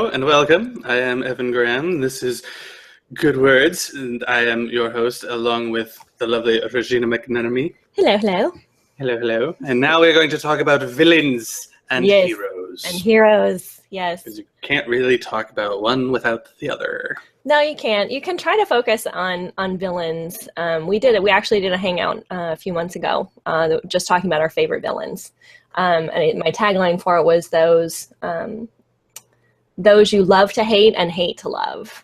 Hello and welcome. I am Evan Graham. This is Good Words, and I am your host along with the lovely Regina McMenomy. Hello, hello. Hello, hello. And now we're going to talk about villains and Yes, heroes. and heroes, yes. Because you can't really talk about one without the other. No, you can't. You can try to focus on villains. We actually did a hangout a few months ago, just talking about our favorite villains. My tagline for it was those you love to hate and hate to love.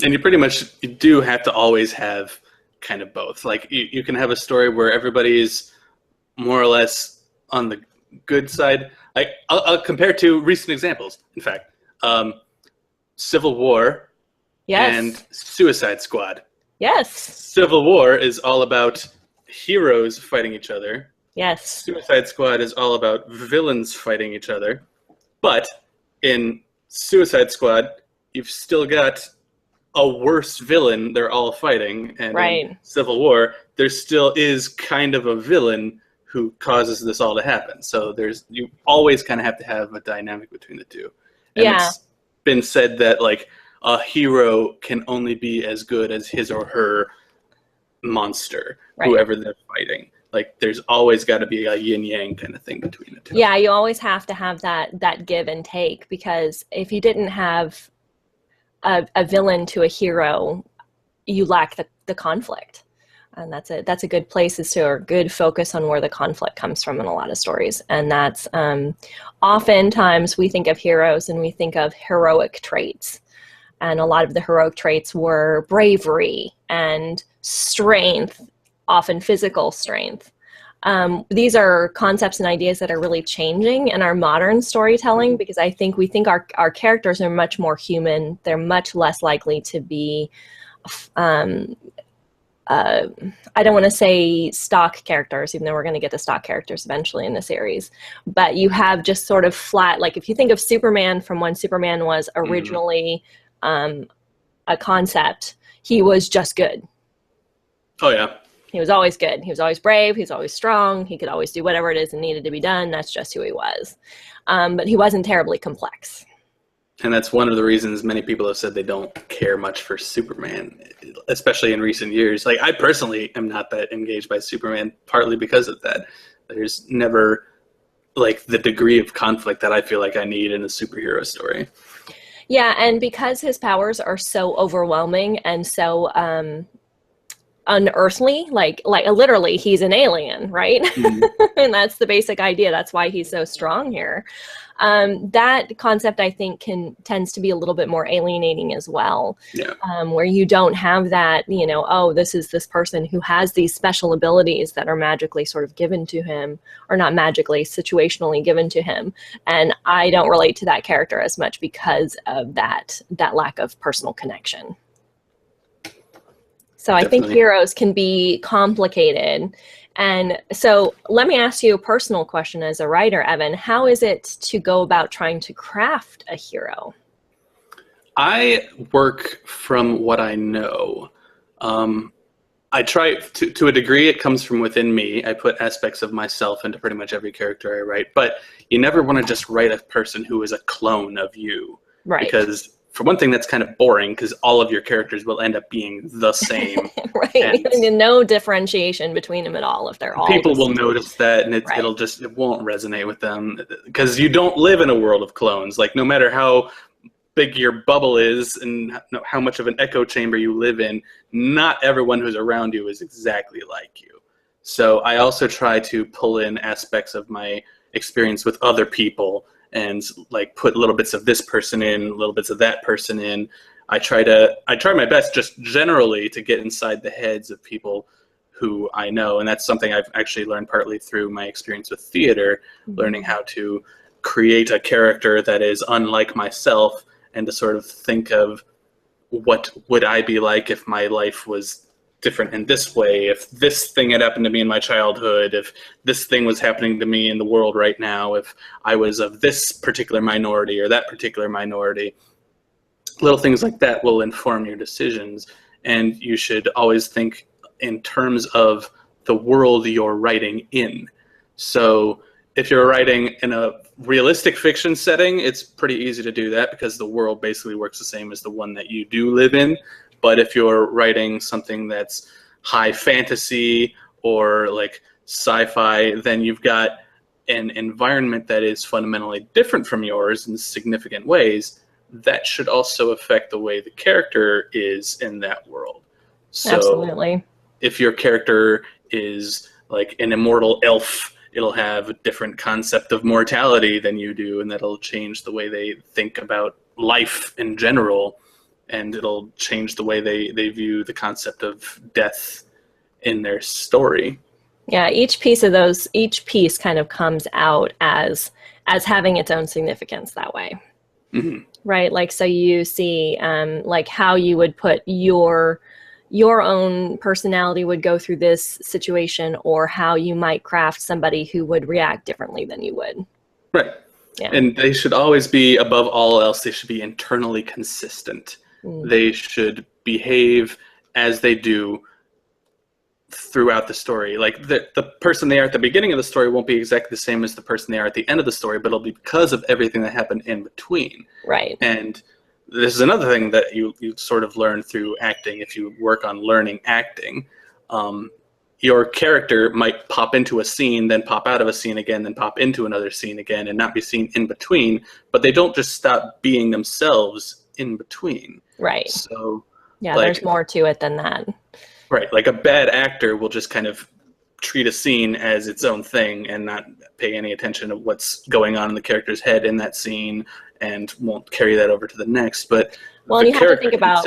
And you do have to always have kind of both. Like you can have a story where everybody's more or less on the good side. I'll compare two recent examples. In fact, Civil War and Suicide Squad. Yes. Civil War is all about heroes fighting each other. Yes. Suicide Squad is all about villains fighting each other. But in Suicide Squad, you've still got a worse villain they're all fighting. And in Civil War, there still is kind of a villain who causes this all to happen. So you always kind of have to have a dynamic between the two. And it's been said that like a hero can only be as good as his or her monster, whoever they're fighting. Like there's always got to be a yin yang kind of thing between the two. Yeah, you always have to have that give and take, because if you didn't have a villain to a hero, you lack the conflict. And that's a good place or good focus on where the conflict comes from in a lot of stories. And that's oftentimes we think of heroes and we think of heroic traits. And a lot of the heroic traits were bravery and strength, often physical strength. These are concepts and ideas that are really changing in our modern storytelling, because I think we think our characters are much more human. They're much less likely to be I don't want to say stock characters, even though we're going to get to stock characters eventually in the series. But you have just sort of flat, like if you think of Superman from when Superman was originally a concept, he was just good. Oh, yeah. He was always good. He was always brave. He was always strong. He could always do whatever it is that needed to be done. That's just who he was. But he wasn't terribly complex. And that's one of the reasons many people have said they don't care much for Superman, especially in recent years. Like I personally am not that engaged by Superman, partly because of that. There's never like the degree of conflict that I feel like I need in a superhero story. Yeah, and because his powers are so overwhelming and so unearthly, like literally he's an alien, right? And that's the basic idea. That's why he's so strong here. That concept, I think, tends to be a little bit more alienating as well. Yeah. Where you don't have that, this is this person who has these special abilities that are magically sort of given to him, or not magically, situationally given to him. And I don't relate to that character as much because of that lack of personal connection. So I think heroes can be complicated. And so let me ask you a personal question as a writer, Evan. How is it to go about trying to craft a hero? I work from what I know. I try to a degree, it comes from within me. I put aspects of myself into pretty much every character I write. But you never want to just write a person who is a clone of you. Right. Because for one thing, that's kind of boring because all of your characters will end up being the same. Right. And no differentiation between them at all if they're all people will notice that, and it won't resonate with them because you don't live in a world of clones. Like no matter how big your bubble is and how much of an echo chamber you live in, not everyone who's around you is exactly like you. So I also try to pull in aspects of my experience with other people and like put little bits of this person in, little bits of that person in. I try my best just generally to get inside the heads of people who I know. And that's something I've actually learned partly through my experience with theater, learning how to create a character that is unlike myself and to sort of think of what would I be like if my life was different in this way, if this thing had happened to me in my childhood, if this thing was happening to me in the world right now, if I was of this particular minority or that particular minority. Little things like that will inform your decisions, and you should always think in terms of the world you're writing in. So if you're writing in a realistic fiction setting, it's pretty easy to do that because the world basically works the same as the one that you do live in. But if you're writing something that's high fantasy or like sci-fi, then you've got an environment that is fundamentally different from yours in significant ways. That should also affect the way the character is in that world. So Absolutely. if your character is like an immortal elf, it'll have a different concept of mortality than you do, and that'll change the way they think about life in general, and it'll change the way they view the concept of death in their story. Yeah, each piece kind of comes out as having its own significance that way. Mm-hmm. Right? Like, so you see like how you would put your own personality would go through this situation, or how you might craft somebody who would react differently than you would. Right. Yeah. And they should always be, above all else, they should be internally consistent. They should behave as they do throughout the story. Like the person they are at the beginning of the story won't be exactly the same as the person they are at the end of the story, but it'll be because of everything that happened in between. Right. And this is another thing that you sort of learn through acting. If you work on learning acting, your character might pop into a scene, then pop out of a scene again, then pop into another scene again, and not be seen in between. But they don't just stop being themselves in between. Right. So yeah, there's more to it than that. Right. Like a bad actor will just kind of treat a scene as its own thing and not pay any attention to what's going on in the character's head in that scene, and won't carry that over to the next. But well, you have to think about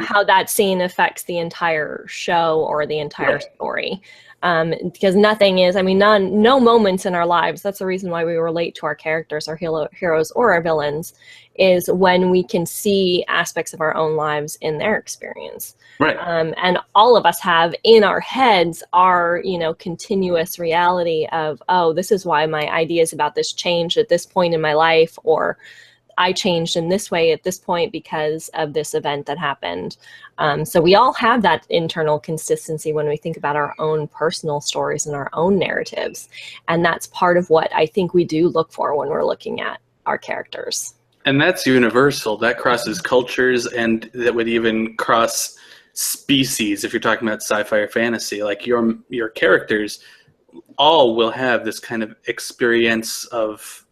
how that scene affects the entire show or the entire story. Because nothing is, no moments in our lives, that's the reason why we relate to our characters, our heroes or our villains, is when we can see aspects of our own lives in their experience. Right. And all of us have in our heads our, continuous reality of, oh, this is why my ideas about this changed at this point in my life, or I changed in this way at this point because of this event that happened. So we all have that internal consistency when we think about our own personal stories and our own narratives. And that's part of what I think we do look for when we're looking at our characters. And that's universal. That crosses cultures, and that would even cross species if you're talking about sci-fi or fantasy. Like your characters all will have this kind of experience of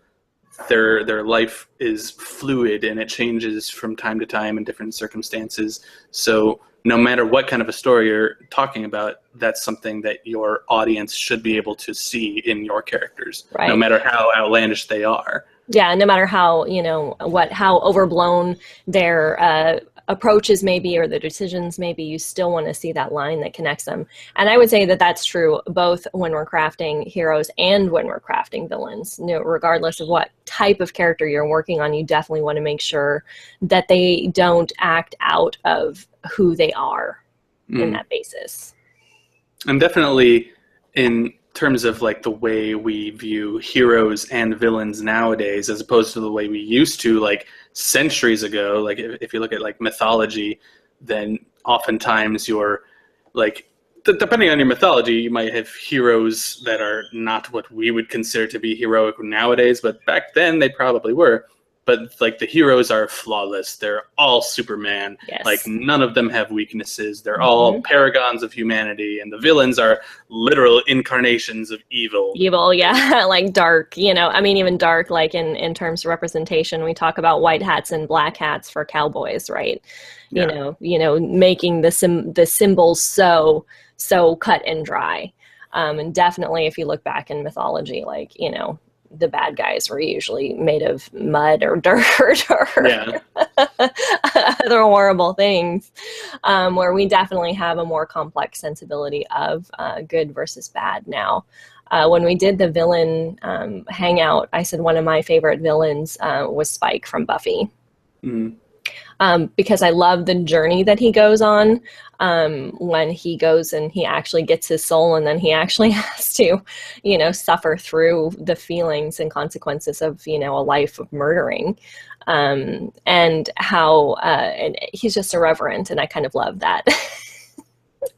their life is fluid and it changes from time to time in different circumstances. So no matter what kind of a story you're talking about, that's something that your audience should be able to see in your characters, right, no matter how outlandish they are. Yeah, no matter how, how overblown their approaches may be or the decisions may be, you still want to see that line that connects them. And I would say that that's true both when we're crafting heroes and when we're crafting villains. Regardless of what type of character you're working on, you definitely want to make sure that they don't act out of who they are in that basis. And definitely in terms of like the way we view heroes and villains nowadays, as opposed to the way we used to like centuries ago. Like if you look at like mythology, then oftentimes you're like, depending on your mythology, you might have heroes that are not what we would consider to be heroic nowadays, but back then they probably were. But like the heroes are flawless. They're all Superman. Yes. Like none of them have weaknesses. They're all paragons of humanity. And the villains are literal incarnations of evil. Evil, yeah. Like dark, even dark, like in terms of representation, we talk about white hats and black hats for cowboys, right? Yeah. Making the symbols so cut and dry. And definitely if you look back in mythology, like, the bad guys were usually made of mud or dirt or other horrible things, where we definitely have a more complex sensibility of good versus bad now. When we did the villain hangout, I said one of my favorite villains was Spike from Buffy. Because I love the journey that he goes on when he goes and he actually gets his soul, and then he actually has to, suffer through the feelings and consequences of, a life of murdering, and how and he's just irreverent, and I kind of love that.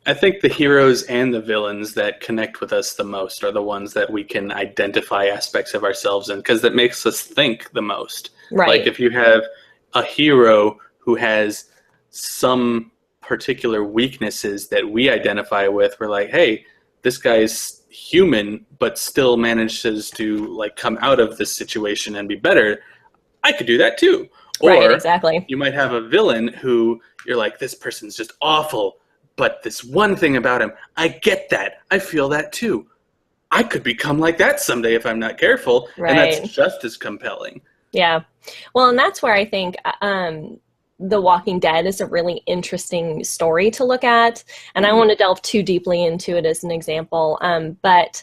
I think the heroes and the villains that connect with us the most are the ones that we can identify aspects of ourselves in, because that makes us think the most. Like Right. if you have a hero who has some particular weaknesses that we identify with, we're like, hey, this guy's human, but still manages to like come out of this situation and be better. I could do that too. Right, Or exactly. you might have a villain who you're like, this person's just awful, but this one thing about him, I get that. I feel that too. I could become like that someday if I'm not careful, and that's Right. just as compelling. Yeah. Well, and that's where I think The Walking Dead is a really interesting story to look at. And I don't want to delve too deeply into it as an example. But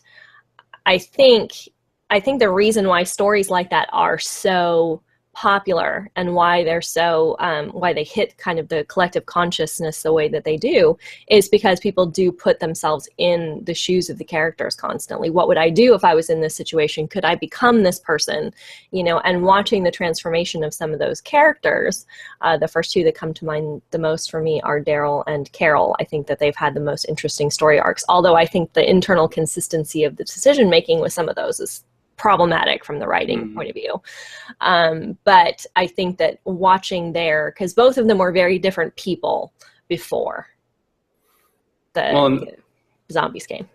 I think the reason why stories like that are so popular and why they're so why they hit kind of the collective consciousness the way that they do is because people do put themselves in the shoes of the characters constantly. What would I do if I was in this situation? Could I become this person? You know, and watching the transformation of some of those characters, the first two that come to mind the most for me are Daryl and Carol. I think that they've had the most interesting story arcs, although I think the internal consistency of the decision making with some of those is problematic from the writing point of view. But I think that watching because both of them were very different people before the zombies came.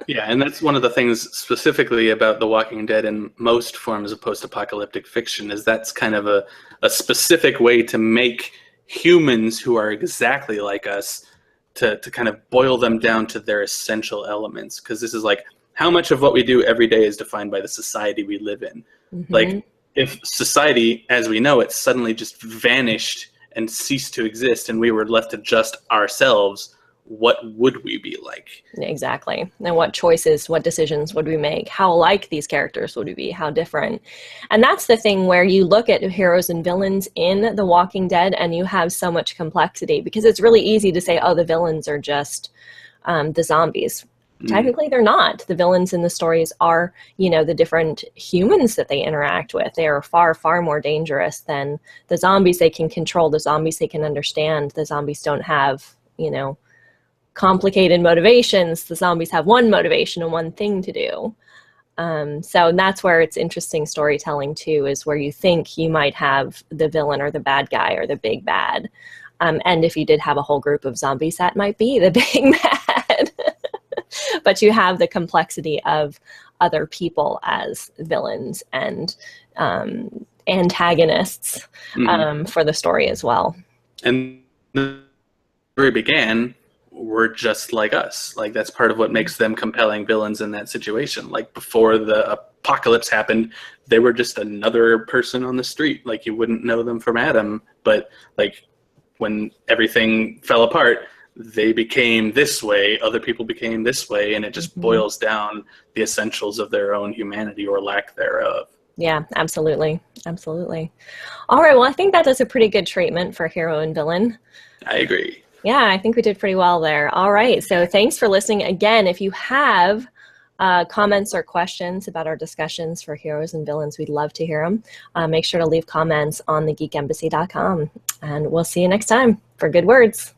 Yeah, and that's one of the things specifically about The Walking Dead and most forms of post-apocalyptic fiction is that's kind of a specific way to make humans who are exactly like us to kind of boil them down to their essential elements. Because this is like, how much of what we do every day is defined by the society we live in? Mm-hmm. Like, if society, as we know it, suddenly just vanished and ceased to exist and we were left to just ourselves, what would we be like? Exactly. And what choices, what decisions would we make? How like these characters would we be? How different? And that's the thing where you look at heroes and villains in The Walking Dead and you have so much complexity, because it's really easy to say, oh, the villains are just the zombies. Technically, they're not. The villains in the stories are, you know, the different humans that they interact with. They are far, far more dangerous than the zombies they can control, the zombies they can understand. The zombies don't have, you know, complicated motivations. The zombies have one motivation and one thing to do. So that's where it's interesting storytelling too, is where you think you might have the villain or the bad guy or the big bad. And if you did have a whole group of zombies, that might be the big bad. But you have the complexity of other people as villains and antagonists for the story as well. And the story began were just like us. Like, that's part of what makes them compelling villains in that situation. Like, before the apocalypse happened, they were just another person on the street. Like, you wouldn't know them from Adam. But like, when everything fell apart, they became this way, other people became this way, and it just boils down the essentials of their own humanity or lack thereof. Yeah, absolutely. Absolutely. All right, well, I think that does a pretty good treatment for hero and villain. I agree. Yeah, I think we did pretty well there. All right, so thanks for listening. Again, if you have comments or questions about our discussions for heroes and villains, we'd love to hear them. Make sure to leave comments on thegeekembassy.com, and we'll see you next time for good words.